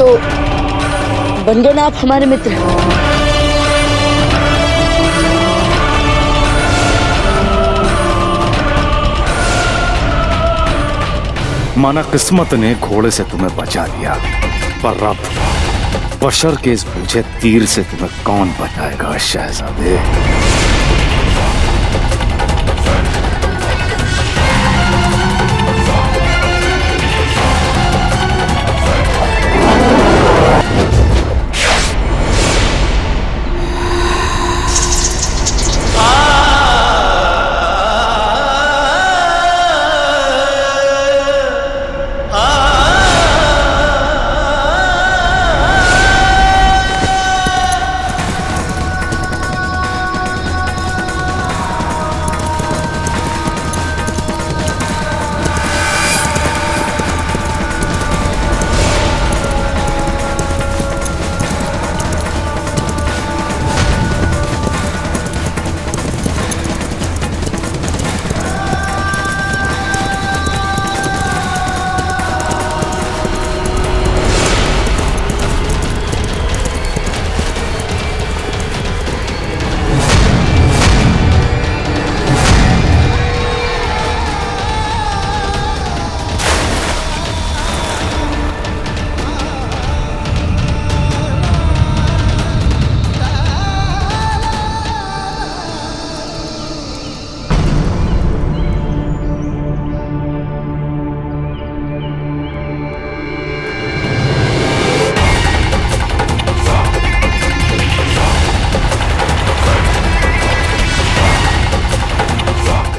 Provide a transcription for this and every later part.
तो बन गए ना आप हमारे मित्र। माना किस्मत ने घोड़े से तुम्हें बचा लिया, पर अब बशर के इस बूझे तीर से तुम्हें कौन बचाएगा शहजादे?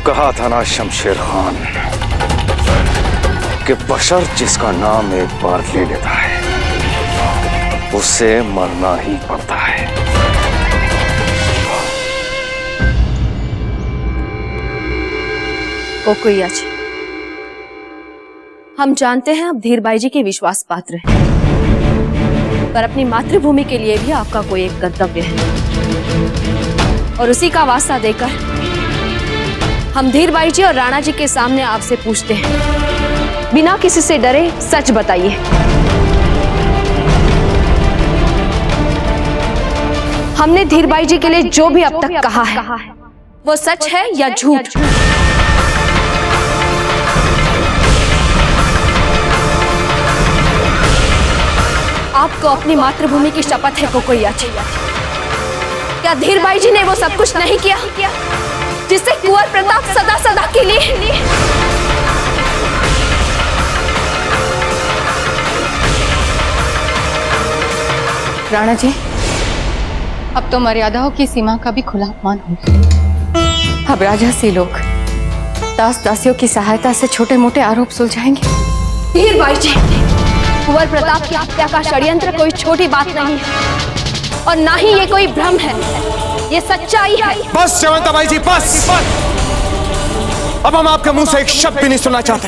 कहा था ना शमशेर खान कि बशर जिसका नाम एक बार ले लेता है उससे मरना ही पड़ता है। कोकोइया जी, हम जानते हैं आप धीरबाई जी के विश्वास पात्र हैं, पर अपनी मातृभूमि के लिए भी आपका कोई एक कर्तव्य है, और उसी का वास्ता देकर हम धीरबाई जी और राणा जी के सामने आपसे पूछते हैं, बिना किसी से डरे सच बताइए। हमने धीरबाई जी के लिए जो भी अब तक कहा है वो सच है या झूठ? आपको अपनी मातृभूमि की शपथ है कोकोइया जी। क्या धीरबाई जी ने वो सब कुछ नहीं किया जिससे कुंवर प्रताप सदा सदा के लिए? राणा जी, अब तो मर्यादाओं की सीमा का भी खुला अपमान हो गया। अब राजसी लोग दास दासियों की सहायता से छोटे मोटे आरोप सुलझाएंगे। धीरबाई जी, कुंवर प्रताप की हत्या का षड्यंत्र कोई छोटी बात नहीं है, और ना ही ये कोई भ्रम है, ये सच्चाई है। बस जयवंताबाई जी, बस। अब हम आपके मुंह से एक शब्द भी नहीं सुनना चाहते।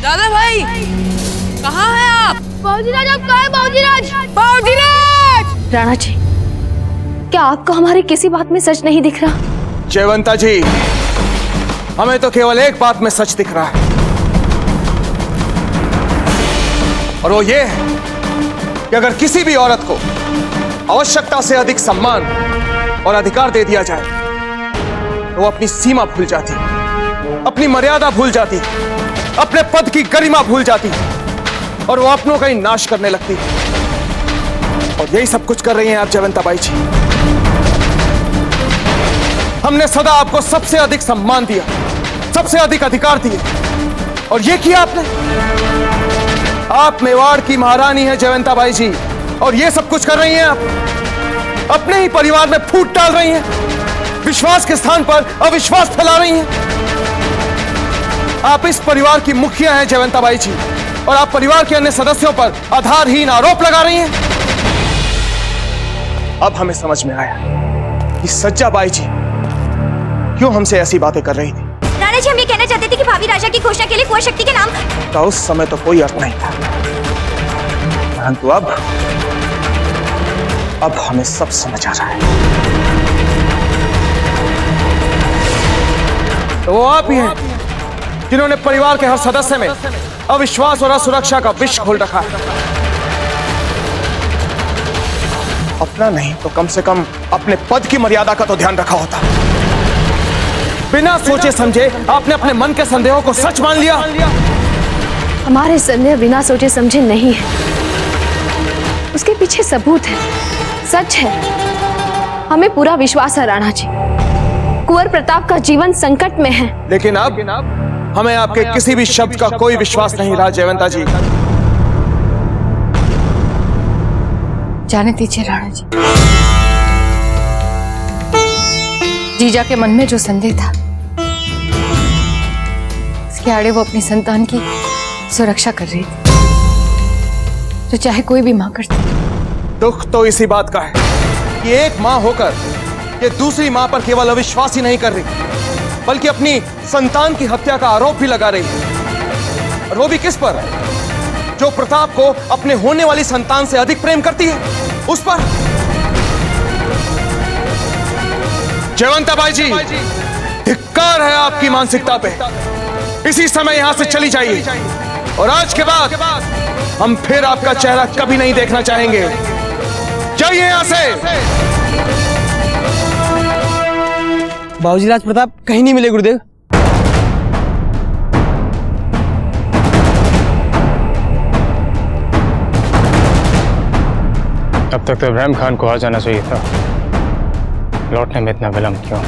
दादा भाई, कहाँ हैं आप? बाबूजीराज, आप कहाँ हैं? बाबूजीराज! बाबूजीराज! राणा जी, क्या आपको हमारी किसी बात में सच नहीं दिख रहा? जयवंता जी, हमें तो केवल एक बात में सच दिख रहा है, और वो ये है कि अगर किसी भी औरत को आवश्यकता से अधिक सम्मान और अधिकार दे दिया जाए तो वो अपनी सीमा भूल जाती, अपनी मर्यादा भूल जाती, अपने पद की गरिमा भूल जाती, और वो अपनों का ही नाश करने लगती। और यही सब कुछ कर रही हैं आप जयवंताबाई जी। हमने सदा आपको सबसे अधिक सम्मान दिया, सबसे अधिक अधिकार दिए, और ये किया आपने। आप मेवाड़ की महारानी हैं जयवंताबाई जी, और ये सब कुछ कर रही हैं आप। अपने ही परिवार में फूट डाल रही हैं, विश्वास के स्थान पर अविश्वास फैला रही हैं। आप इस परिवार की मुखिया हैं जयवंताबाई जी, और आप परिवार के अन्य सदस्यों पर आधारहीन आरोप लगा रही हैं। अब हमें समझ में आया कि सज्जाबाई जी क्यों हमसे ऐसी बातें कर रही थी। राणा जी, हम ये कहना चाहते थे कि भावी राजा की घोषणा के लिए कुंवर शक्ति के नाम का उस समय तो कोई अर्थ नहीं था, परंतु अब हमें सब समझ आ रहा है। तो वो आप ही हैं जिन्होंने परिवार के हर सदस्य में अविश्वास और असुरक्षा का विष घोल रखा है। अपना नहीं तो कम से कम अपने पद की मर्यादा का तो ध्यान रखा होता। बिना सोचे समझे आपने अपने मन के संदेहों को सच मान लिया। हमारे संदेह बिना सोचे समझे नहीं है, उसके पीछे सबूत है, सच है। हमें पूरा विश्वास है राणा जी, कुंवर प्रताप का जीवन संकट में है। लेकिन अब हमें आपके किसी भी शब्द का कोई विश्वास नहीं रहा जयवंता जी। जाने दीजिए राणा जी, जीजा के मन में जो संदेह था उसके आड़े वो अपनी संतान की सुरक्षा कर रही थी, जो चाहे कोई भी मां करती। दुख तो इसी बात का है कि एक मां होकर ये दूसरी मां पर केवल अविश्वास ही नहीं कर रही, बल्कि अपनी संतान की हत्या का आरोप भी लगा रही है। और वो भी किस पर? जो प्रताप को अपने होने वाली संतान से अधिक प्रेम करती है, उस पर। जयवंता बाई जी, धिक्कार है आपकी मानसिकता पे। इसी समय यहां से चली जाइए और आज के बाद हम फिर आपका चेहरा कभी नहीं देखना चाहेंगे। जाइए यहां से। बाबूजी राज प्रताप कहीं नहीं मिले गुरुदेव। अब तक तो इब्राहिम खान को आ जाना चाहिए था, लौटने में इतना विलंब क्यों?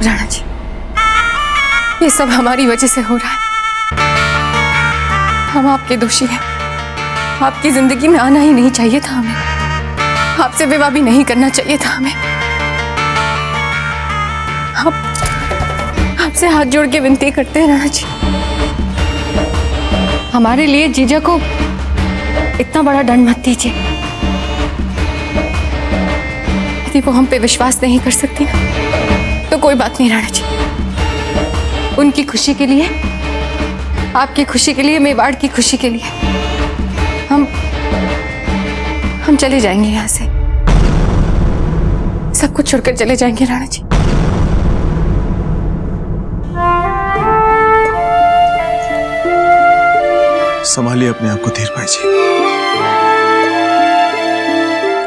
राणा जी, ये सब हमारी वजह से हो रहा है। हम आपके दोषी हैं। आपकी जिंदगी में आना ही नहीं चाहिए था हमें। आपसे विवाह भी नहीं करना चाहिए था हमें। आपसे हाथ जोड़ के विनती करते हैं राणा जी, हमारे लिए जीजा को इतना बड़ा दंड मत दीजिए। यदि वो हम पे विश्वास नहीं कर सकती ना, तो कोई बात नहीं राणा जी। उनकी खुशी के लिए, आपकी खुशी के लिए, मेवाड़ की खुशी के लिए हम चले जाएंगे यहां से। सब कुछ छोड़कर चले जाएंगे राणा जी। संभालिए अपने आप को धीर भाई जी।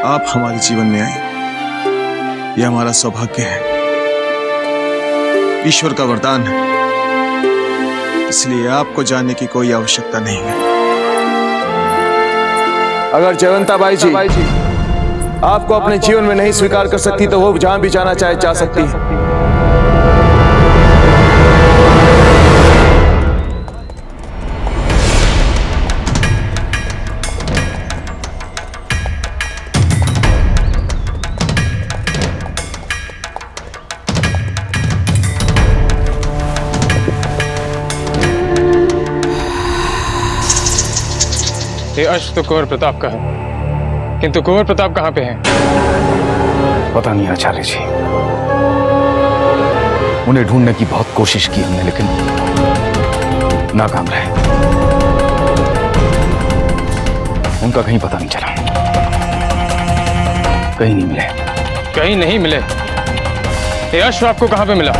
आप हमारे जीवन में आए, यह हमारा सौभाग्य है, ईश्वर का वरदान है। इसलिए आपको जानने की कोई आवश्यकता नहीं है। अगर जयवंता बाई जी आपको अपने जीवन में नहीं स्वीकार कर सकती तो वो जहां भी जाना चाहे जा सकती है। ये अश्व तो कुंवर प्रताप का है, किंतु कुंवर प्रताप कहाँ पे हैं? पता नहीं आचार्य जी, उन्हें ढूंढने की बहुत कोशिश की हमने, लेकिन नाकाम रहे। उनका कहीं पता नहीं चला, कहीं नहीं मिले। कहीं नहीं मिले? ये अश्व आपको कहाँ पे मिला?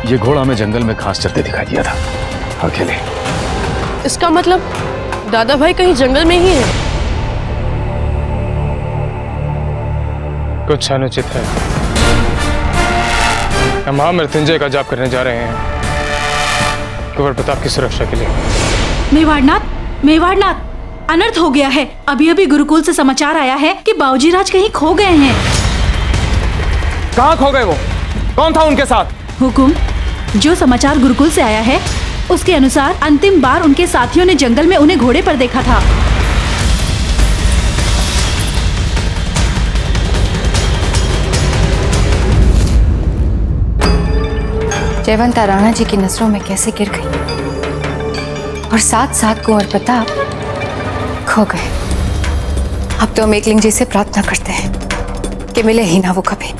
ये घोड़ा हमें जंगल में घास चरते दिखाई दिया था, अकेले। इसका मतलब दादा भाई कहीं जंगल में ही है। कुछ अनुचित है। हम महामृत्युंजय का जाप करने जा रहे हैं कुंवर प्रताप की सुरक्षा के लिए। मेवाड़नाथ, अनर्थ हो गया है। अभी अभी गुरुकुल से समाचार आया है कि बाबूजी राज कहीं खो गए हैं। कहाँ खो गए वो? कौन था उनके साथ? हुकुम, जो समाचार गुरुकुल से आया है उसके अनुसार अंतिम बार उनके साथियों ने जंगल में उन्हें घोड़े पर देखा था। जयवंता राणा जी की नजरों में कैसे गिर गई और साथ साथ कुंवर प्रताप खो गए। अब तो हम एकलिंग जी से प्रार्थना करते हैं कि मिले ही ना वो कभी।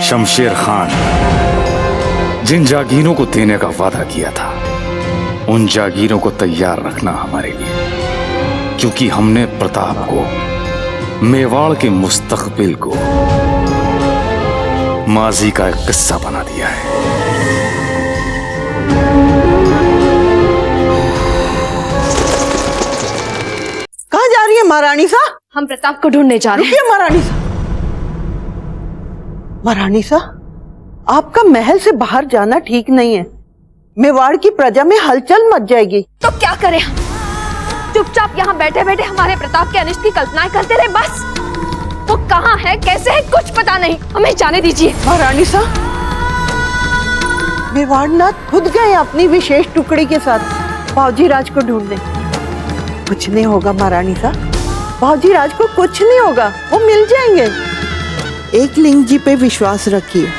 शमशेर खान जिन जागीरों को देने का वादा किया था उन जागीरों को तैयार रखना हमारे लिए, क्योंकि हमने प्रताप को, मेवाड़ के मुस्तकबिल को माजी का एक किस्सा बना दिया है। कहाँ जा रही है महारानी सा? हम प्रताप को ढूंढने जा रहे हैं। रुकिए महारानी सा। महारानी सा, आपका महल से बाहर जाना ठीक नहीं है। मेवाड़ की प्रजा में हलचल मच जाएगी। तो क्या करें हम? चुपचाप यहाँ बैठे बैठे हमारे प्रताप के अनिष्ट की कल्पनाएं करते रहे बस। वो कहाँ है, कैसे है, कुछ पता नहीं। हमें जाने दीजिए। महारानी सा, मेवाड़नाथ खुद गए अपनी विशेष टुकड़ी के साथ बावजी राज को ढूंढने। कुछ नहीं होगा महारानी सा, बावजी राज को कुछ नहीं होगा, वो मिल जाएंगे। एकलिंग जी पे विश्वास रखिए।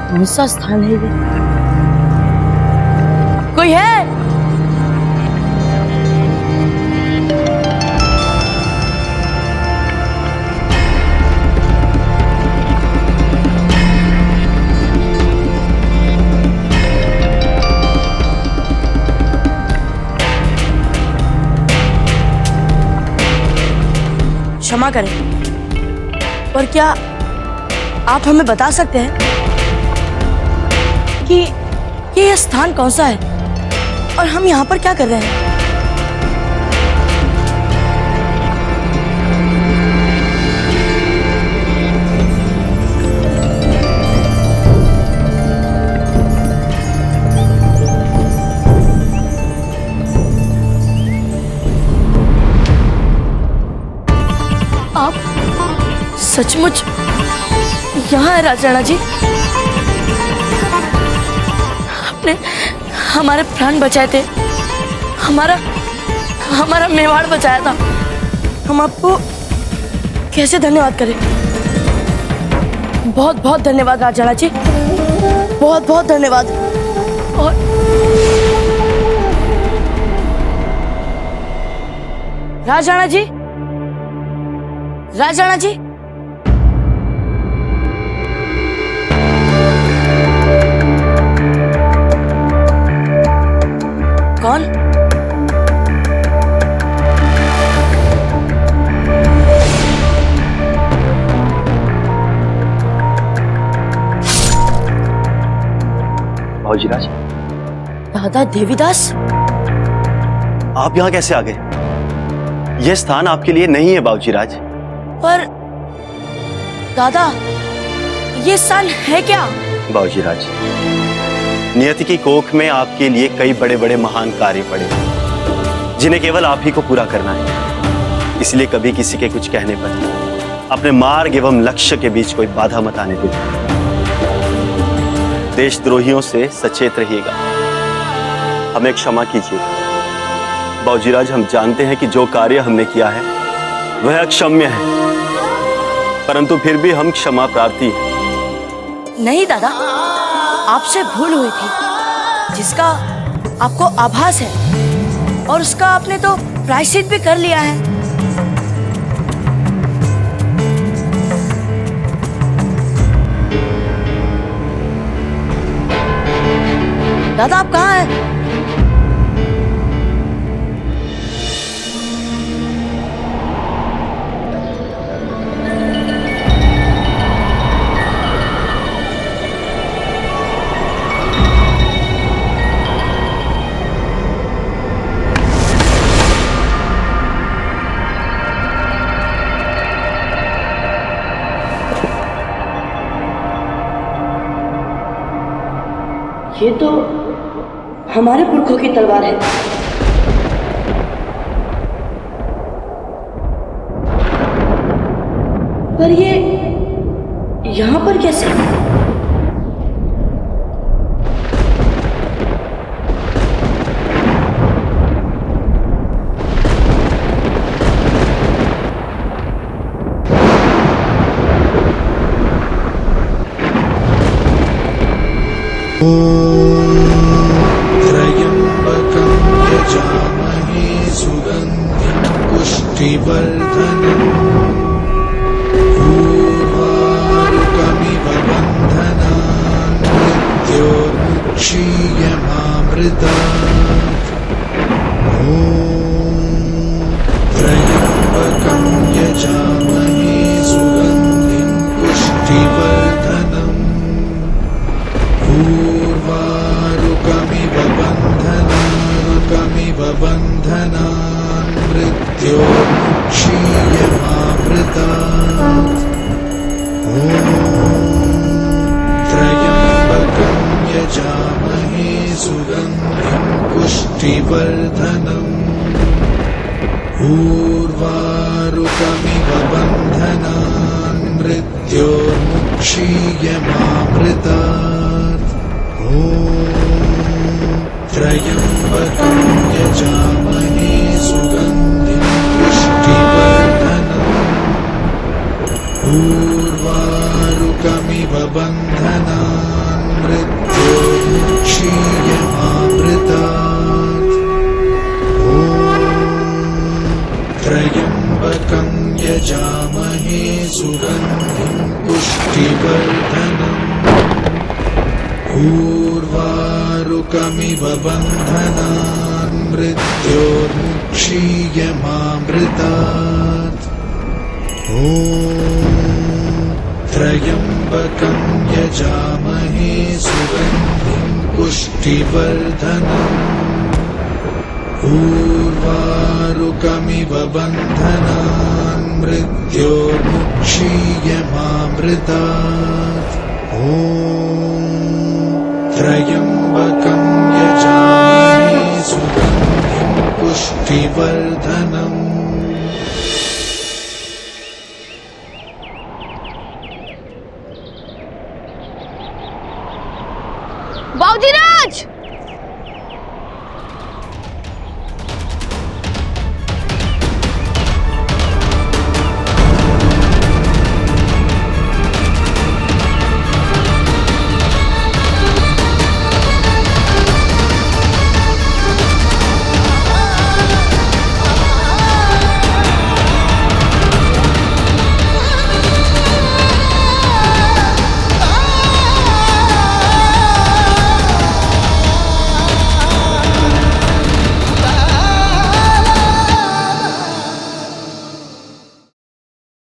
कौन सा स्थान है ये? कोई है? क्षमा करें, पर क्या आप हमें बता सकते हैं कि ये स्थान कौन सा है और हम यहाँ पर क्या कर रहे हैं? आप सचमुच यहाँ है राजा जी? आपने हमारे प्राण बचाए थे, हमारा मेवाड़ बचाया था। हम आपको कैसे धन्यवाद करें? बहुत बहुत धन्यवाद राजा जी, बहुत बहुत धन्यवाद। और राजा जी, राजा जी, कौन? बाबूजीराज। दादा देवीदास, आप यहाँ कैसे आ गए? यह स्थान आपके लिए नहीं है बाबूजीराज। पर दादा, ये स्थान है क्या? बाबूजीराज, नियति की कोख में आपके लिए कई बड़े बड़े महान कार्य पड़े जिन्हें केवल आप ही को पूरा करना है। इसलिए कभी किसी के कुछ कहने पर अपने मार्ग एवं लक्ष्य के बीच कोई बाधा मत आने दें। देशद्रोहियों से सचेत रहिएगा। हमें क्षमा कीजिए बाबूजीराज। हम जानते हैं कि जो कार्य हमने किया है वह अक्षम्य है, परंतु फिर भी हम क्षमा प्रार्थी हैं। नहीं दादा, आपसे भूल हुई थी जिसका आपको आभास है, और उसका आपने तो प्रायश्चित भी कर लिया है। दादा, आप कहाँ हैं? ये तो हमारे पुरखों की तलवार है। पर ये यहाँ पर कैसे? त्र्यम्बकं यजामहे सुगन्धिं पुष्टिवर्धनम् पूर्वारुकमिव बन्धनान् मृत्योर्मुक्षीयमामृतात्। ॐ त्र्यम्बकं यजामहे सुगन्धिं पुष्टिवर्धनम् पूर्वारुकमिव बन्धनान् मृत्योर्मुक्षीयमामृतात्। ॐ त्र्यम्बकं यजामहे सुगन्धिं पुष्टिवर्धनम् पूर्वारुकमिव बन्धनान् मृत्योर्मुक्षीयमामृतात्। ॐ त्र्यम्बकं यजामहे सुगन्धिं पुष्टिवर्धनम् पूर्वारुकमिव बन्धनान् मृत्योर्मुक्षीयमामृतात्। ॐ त्र्यम्बकं यजामहे सुगन्धिं पुष्टिवर्धनम् पूर्वारुकमिव बन्धनान् मृत्योर्मुक्षीयमामृतात्। ॐ त्र्यम्बकं यजामहे सुगन्धिं पुष्टिवर्धनम् पूर्वारुकमिव बन्धनान् मृत्योर्मुक्षीयमामृतात्। ॐ त्र्यम्बकं यजामहे सुगन्धिं पुष्टिवर्धनम्